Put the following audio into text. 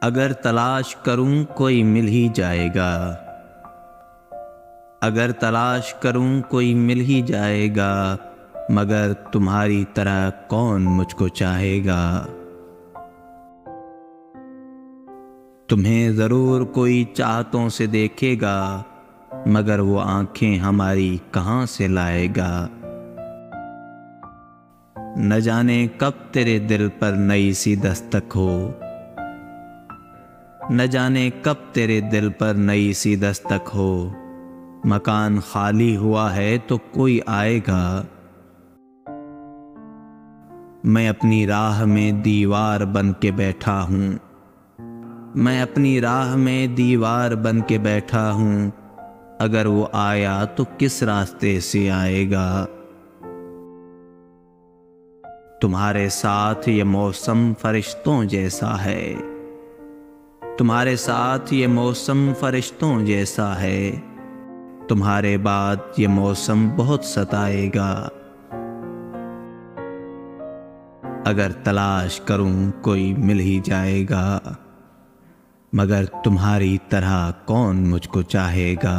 अगर तलाश करूं कोई मिल ही जाएगा। अगर तलाश करूं कोई मिल ही जाएगा, मगर तुम्हारी तरह कौन मुझको चाहेगा। तुम्हें ज़रूर कोई चाहतों से देखेगा, मगर वो आंखें हमारी कहाँ से लाएगा। न जाने कब तेरे दिल पर नई सी दस्तक हो, न जाने कब तेरे दिल पर नई सी दस्तक हो। मकान खाली हुआ है तो कोई आएगा। मैं अपनी राह में दीवार बन के बैठा हूँ, मैं अपनी राह में दीवार बन के बैठा हूँ। अगर वो आया तो किस रास्ते से आएगा। तुम्हारे साथ ये मौसम फरिश्तों जैसा है, तुम्हारे साथ ये मौसम फरिश्तों जैसा है। तुम्हारे बाद ये मौसम बहुत सताएगा। अगर तलाश करूं कोई मिल ही जाएगा, मगर तुम्हारी तरह कौन मुझको चाहेगा।